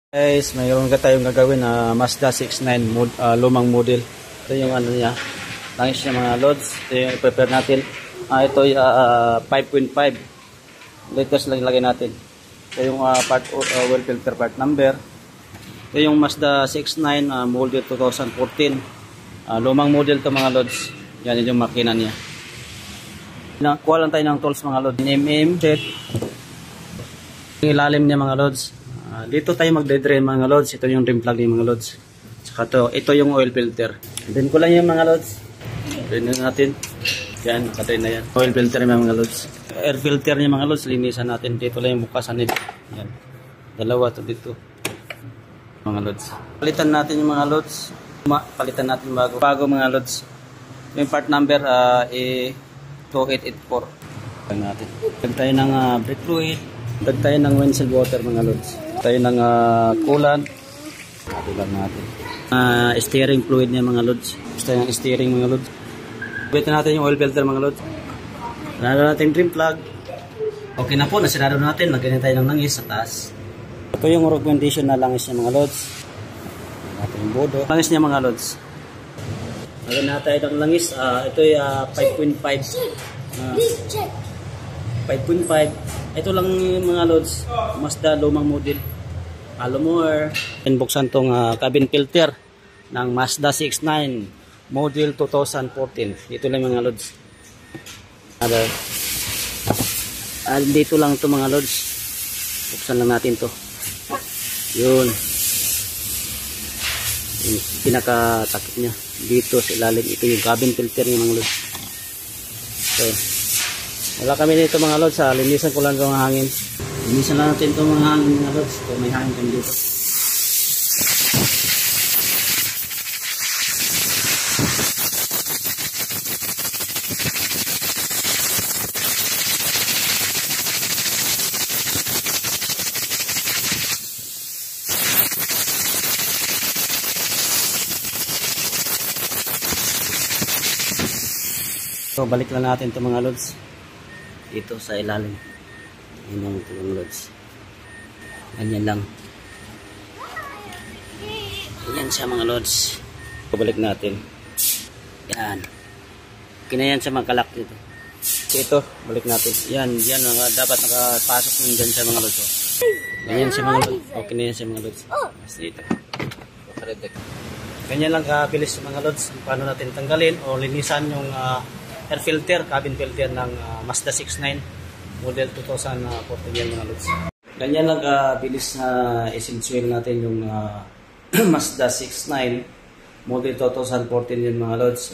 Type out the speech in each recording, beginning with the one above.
Guys, mayroon ka tayong gagawin na Mazda 69 lumang model. Ito yung ano niya, langis niya mga loads. Ito yung i-prepare natin. Ito yung 5.5 liters lang ilagay natin. Ito yung oil filter part number. Ito yung Mazda 69 model 2014. Lumang model to mga loads. Yan yung makina niya. Kuha lang tayo ng tools mga loads. Set. Yung ilalim niya mga loads. Dito tayo magde-drain mga loads. Ito yung rim plug yung mga loads. Saka ito yung oil filter. Drain ko lang yung mga loads. Drain natin. Yan, drain na yan. Oil filter yung mga loads. Air filter yung mga loads. Linisan natin. Dito lang yung bukasan nito. Yan. Dalawa to dito. Mga loads. Palitan natin yung mga loads. Palitan natin bago mga loads. Yung part number A2884. Natin. Dag tayo ng brake fluid. Dag tayo ng windshield water mga loads. Tayo ng coolant. Coolant natin. Steering fluid niya mga loads. Gusto yung steering mga loads. Bitin natin yung oil filter mga loads. Sarado natin trim plug. Okay na po, nasirado natin. Lagyan tayo ng langis sa taas. Ito yung recommendation na langis niya mga loads. Natin yung bodo. Langis niya mga loads. Lagyan natin tayo ng langis. Ito yung 5.5. Ito lang yung mga loads. Mazda lumang model. Alumor. Buksan tong cabin filter ng Mazda 69 model 2014. Dito lang mga loads. Dito lang to mga loads. Buksan lang natin to. Yun. Yung pinakatakip niya. Dito sa ilalim. Ito yung cabin filter ng mga loads. So, wala kami dito mga loads. Linisan ko lang itong hangin. Linisan lang natin itong mga hangin mga loads. Ito may hangin kami dito. So balik lang natin itong mga loads. Dito sa ilalim. Yan ang tulong loads. Ganyan lang. Yan siya mga loads. Pabalik natin. Yan. Kinayan siya magkalak dito. Ito, balik natin. Yan, yan. Dapat nakapasok nyo dyan siya mga loads. Ganyan siya mga loads. Okay na yan siya mga loads. Dito. Ganyan lang kabilis mga loads. Paano natin tanggalin o linisan yung air filter, cabin filter ng Mazda 69 model 2014 yan mga loads. Ganyan lang bilis na isinsuel natin yung Mazda 69 model 2014 yan mga loads.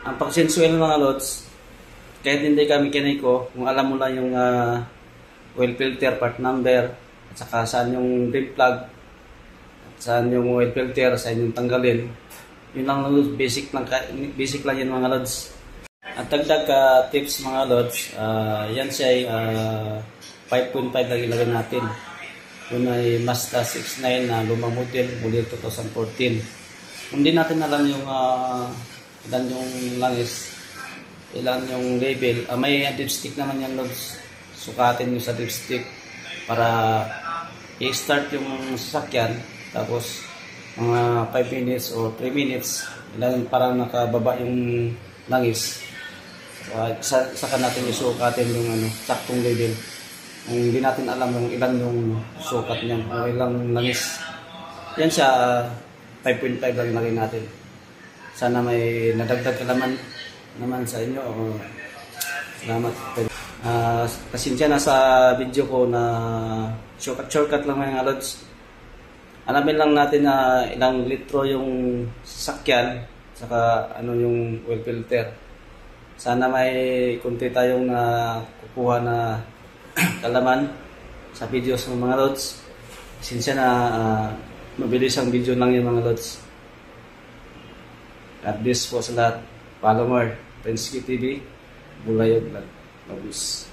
Ang pagsinsuel mga loads, kahit hindi kami mekaniko, kung alam mo lang yung oil filter part number at saka saan yung rim plug at saan yung oil filter, saan yung tanggalin, yun lang loads, basic lang yan mga loads. At dagdag tips mga loads, yan siya ay 5.5 lang ilagay natin. Yun ay Mazda 69 na lumang model 2014. Kung di natin alam yung ilan yung langis, ilan yung label, may dipstick naman yan loads. Sukatin nyo sa dipstick para i-start yung sasakyan, tapos mga 5 minutes o 3 minutes ilan parang nakababa yung langis. Saka natin isukatin yung saktong label. Kung hindi natin alam yung ilan yung sukat niyan o ilang langis, yan siya 5.5 lang lagay natin. Sana may nadagdag kalaman naman sa inyo. Salamat. Pasensya na sa video ko na shortcut lang mga loads. Alamin lang natin na ilang litro yung sasakyan, saka ano yung oil filter. Sana may kunti tayong kukuha na kalaman sa videos ng mga loads. Sinsya na mabilis ang video lang yung mga loads. God bless po sa lahat. Follow more. Penske TV. Bulayog lang. Mabus.